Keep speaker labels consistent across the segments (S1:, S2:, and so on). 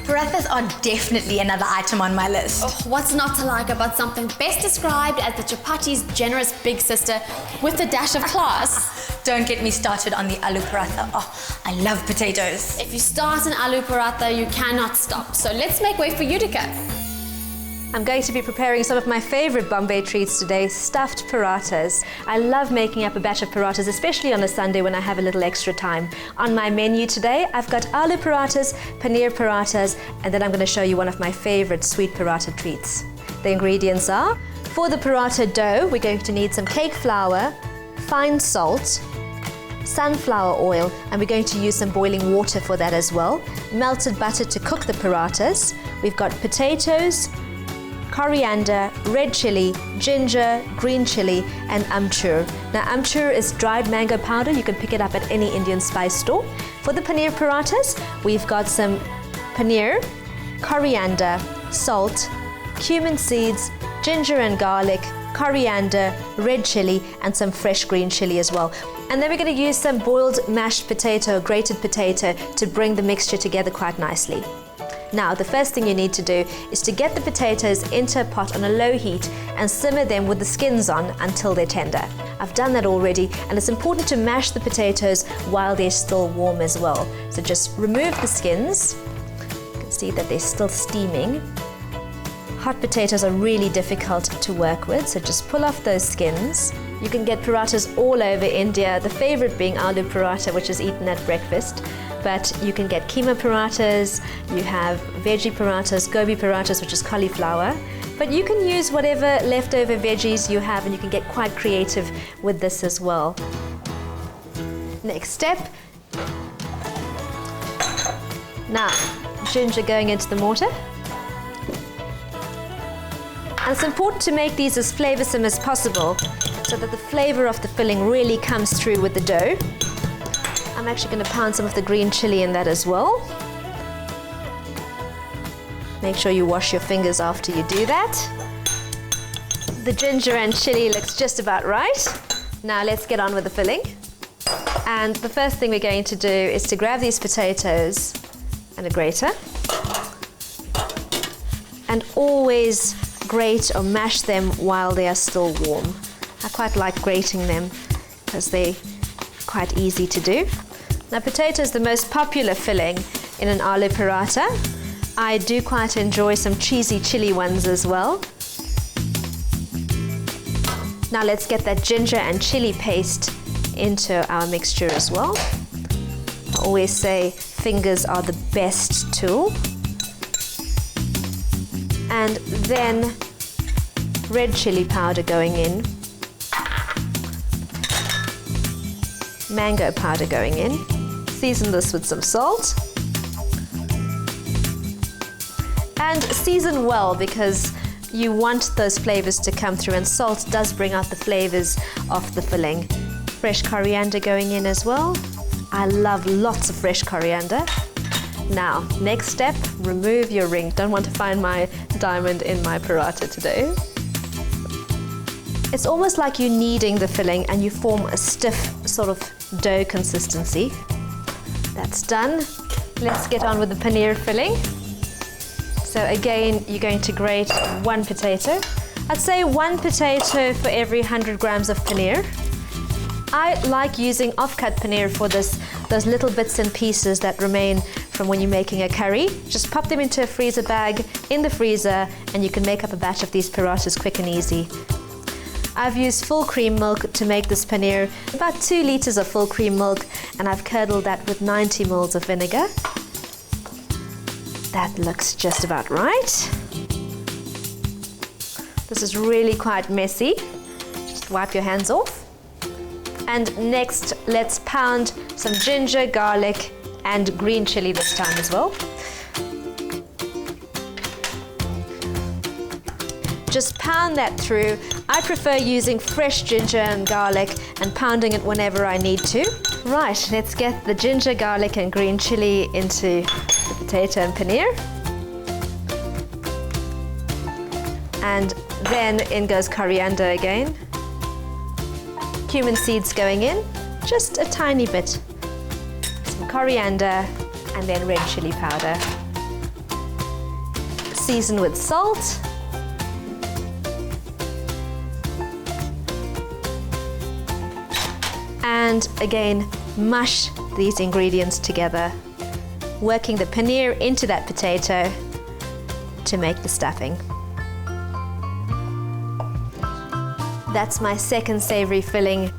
S1: Parathas are definitely another item on my list.
S2: Oh, what's not to like about something best described as the chapati's generous big sister with a dash of class?
S1: Don't get me started on the aloo paratha. Oh, I love potatoes.
S2: If you start an aloo paratha, you cannot stop. So let's make way for Utica.
S3: I'm going to be preparing some of my favorite Bombay treats today, stuffed parathas. I love making up a batch of parathas, especially on a Sunday when I have a little extra time. On my menu today, I've got aloo parathas, paneer parathas, and then I'm going to show you one of my favorite sweet paratha treats. The ingredients are, for the paratha dough, we're going to need some cake flour, fine salt, sunflower oil, and we're going to use some boiling water for that as well. Melted butter to cook the parathas. We've got potatoes, coriander, red chili, ginger, green chili, and amchur. Now amchur is dried mango powder. You can pick it up at any Indian spice store. For the paneer parathas, we've got some paneer, coriander, salt, cumin seeds, ginger and garlic, coriander, red chili, and some fresh green chili as well. And then we're going to use some boiled mashed potato, grated potato, to bring the mixture together quite nicely. Now, the first thing you need to do is to get the potatoes into a pot on a low heat and simmer them with the skins on until they're tender. I've done that already, and it's important to mash the potatoes while they're still warm as well. So just remove the skins. You can see that they're still steaming. Hot potatoes are really difficult to work with, so just pull off those skins. You can get parathas all over India, the favorite being aloo paratha, which is eaten at breakfast. But you can get keema parathas, you have veggie parathas, gobi parathas, which is cauliflower. But you can use whatever leftover veggies you have, and you can get quite creative with this as well. Next step. Now, ginger going into the mortar. And it's important to make these as flavoursome as possible so that the flavour of the filling really comes through with the dough. I'm actually going to pound some of the green chili in that as well. Make sure you wash your fingers after you do that. The ginger and chili looks just about right. Now let's get on with the filling. And the first thing we're going to do is to grab these potatoes and a grater. And always grate or mash them while they are still warm. I quite like grating them because they're quite easy to do. Now, potato is the most popular filling in an aloo paratha. I do quite enjoy some cheesy chili ones as well. Now let's get that ginger and chili paste into our mixture as well. I always say fingers are the best tool. And then red chili powder going in. Mango powder going in. Season this with some salt. And season well, because you want those flavors to come through, and salt does bring out the flavors of the filling. Fresh coriander going in as well. I love lots of fresh coriander. Now, next step, remove your ring. Don't want to find my diamond in my paratha today. It's almost like you're kneading the filling and you form a stiff sort of dough consistency. That's done. Let's get on with the paneer filling. So again, you're going to grate one potato. I'd say one potato for every 100 grams of paneer. I like using off-cut paneer for this, those little bits and pieces that remain from when you're making a curry. Just pop them into a freezer bag in the freezer, and you can make up a batch of these parathas quick and easy. I've used full cream milk to make this paneer, about 2 liters of full cream milk, and I've curdled that with 90 ml of vinegar. That looks just about right. This is really quite messy. Just wipe your hands off. And next, let's pound some ginger, garlic, and green chili this time as well. Just pound that through. I prefer using fresh ginger and garlic and pounding it whenever I need to. Right, let's get the ginger, garlic, and green chili into the potato and paneer. And then in goes coriander again. Cumin seeds going in, just a tiny bit. Some coriander, and then red chili powder. season with salt. And again, mush these ingredients together, working the paneer into that potato to make the stuffing. That's my second savory filling.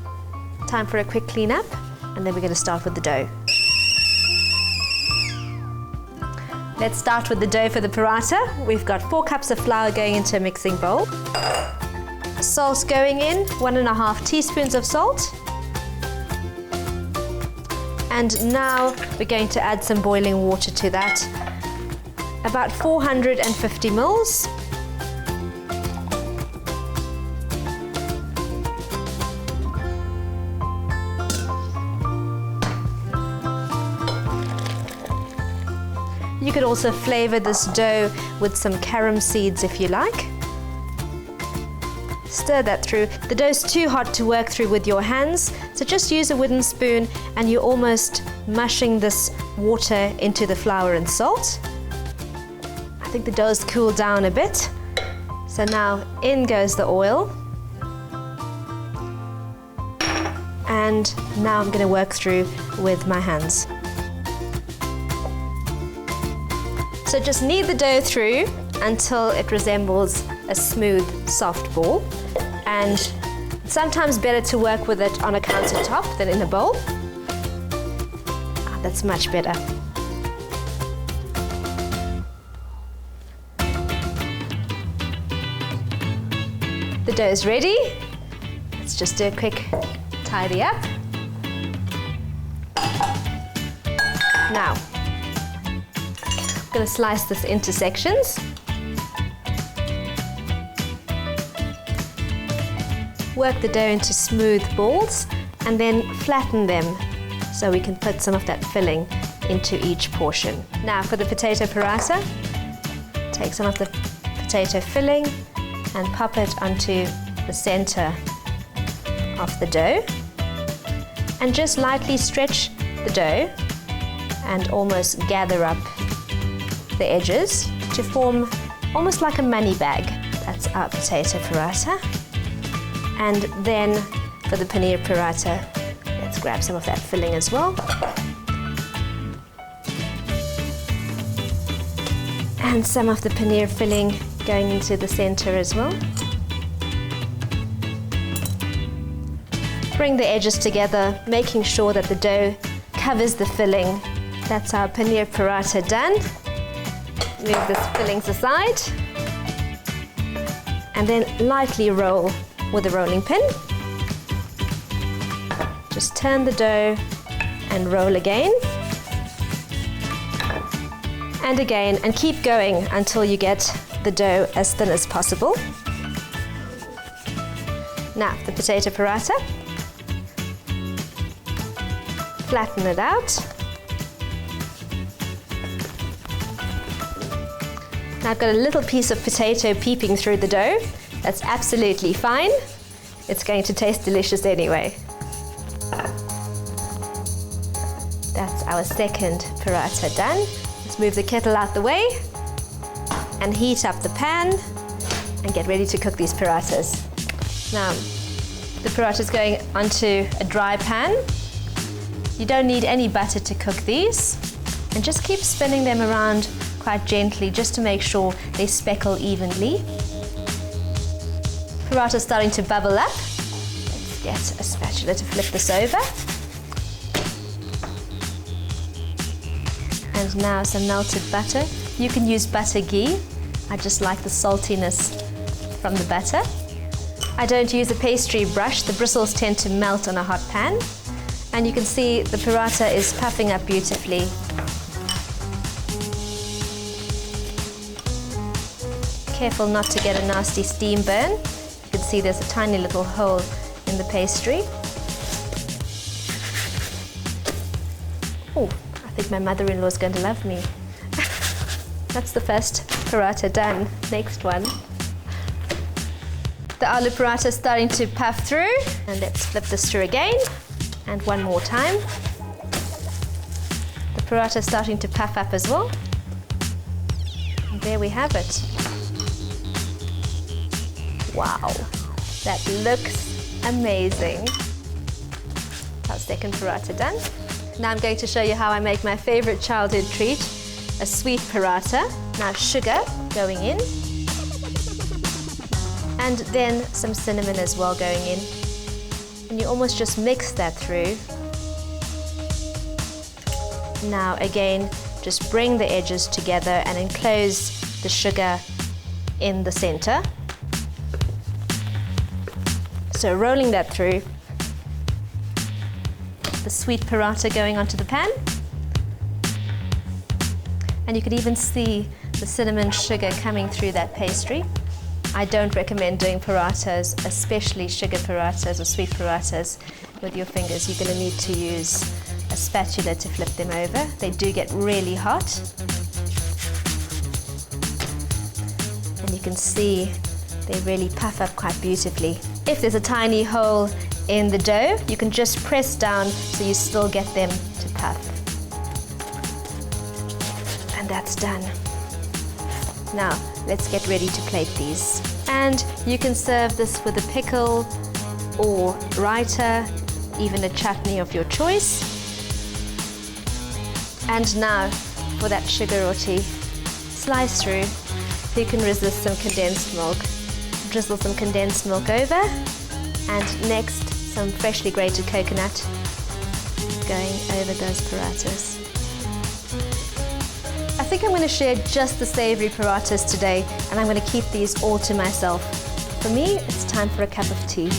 S3: Time for a quick clean up, and then we're going to start with the dough. Let's start with the dough for the paratha. We've got 4 cups of flour going into a mixing bowl. Salt going in, 1.5 teaspoons of salt. And now we're going to add some boiling water to that. About 450 mils. You could also flavor this dough with some carom seeds if you like. Stir that through. The dough's too hot to work through with your hands, so just use a wooden spoon and you're almost mushing this water into the flour and salt. I think the dough's cooled down a bit. So now in goes the oil. And now I'm going to work through with my hands. So just knead the dough through until it resembles a smooth, soft ball. And it's sometimes better to work with it on a countertop than in a bowl. That's much better. The dough is ready. Let's just do a quick tidy up. Now, I'm going to slice this into sections. Work the dough into smooth balls and then flatten them so we can put some of that filling into each portion. Now for the potato paratha, take some of the potato filling and pop it onto the center of the dough and just lightly stretch the dough and almost gather up the edges to form almost like a money bag. That's our potato paratha. And then for the paneer paratha, let's grab some of that filling as well. And some of the paneer filling going into the center as well. Bring the edges together, making sure that the dough covers the filling. That's our paneer paratha done. Move the fillings aside. And then lightly roll with a rolling pin. Just turn the dough and roll again. And again, and keep going until you get the dough as thin as possible. Now, the potato paratha. Flatten it out. Now I've got a little piece of potato peeping through the dough. That's absolutely fine. It's going to taste delicious anyway. That's our second paratha done. Let's move the kettle out the way and heat up the pan and get ready to cook these parathas. Now, the paratha is going onto a dry pan. You don't need any butter to cook these, and just keep spinning them around quite gently just to make sure they speckle evenly. Paratha is starting to bubble up. Let's get a spatula to flip this over. And now some melted butter. You can use butter ghee. I just like the saltiness from the butter. I don't use a pastry brush. The bristles tend to melt on a hot pan. And you can see the paratha is puffing up beautifully. Careful not to get a nasty steam burn. You can see there's a tiny little hole in the pastry. Oh, I think my mother-in-law is going to love me. That's the first paratha done. Next one. The aloo paratha is starting to puff through. And let's flip this through again. And one more time. The paratha is starting to puff up as well. And there we have it. Wow, that looks amazing. Our second paratha done. Now I'm going to show you how I make my favorite childhood treat, a sweet paratha. Now sugar going in, and then some cinnamon as well going in. And you almost just mix that through. Now again, just bring the edges together and enclose the sugar in the center. So rolling that through, the sweet paratha going onto the pan. And you could even see the cinnamon sugar coming through that pastry. I don't recommend doing parathas, especially sugar parathas or sweet parathas, with your fingers. You're going to need to use a spatula to flip them over. They do get really hot. And you can see they really puff up quite beautifully. If there's a tiny hole in the dough, you can just press down so you still get them to puff. And that's done. Now, let's get ready to plate these. And you can serve this with a pickle or raita, even a chutney of your choice. And now, for that sugar roti, slice through. Who can resist some condensed milk? Drizzle some condensed milk over. And next, some freshly grated coconut going over those parathas. I think I'm going to share just the savory parathas today, and I'm going to keep these all to myself. For me, it's time for a cup of tea.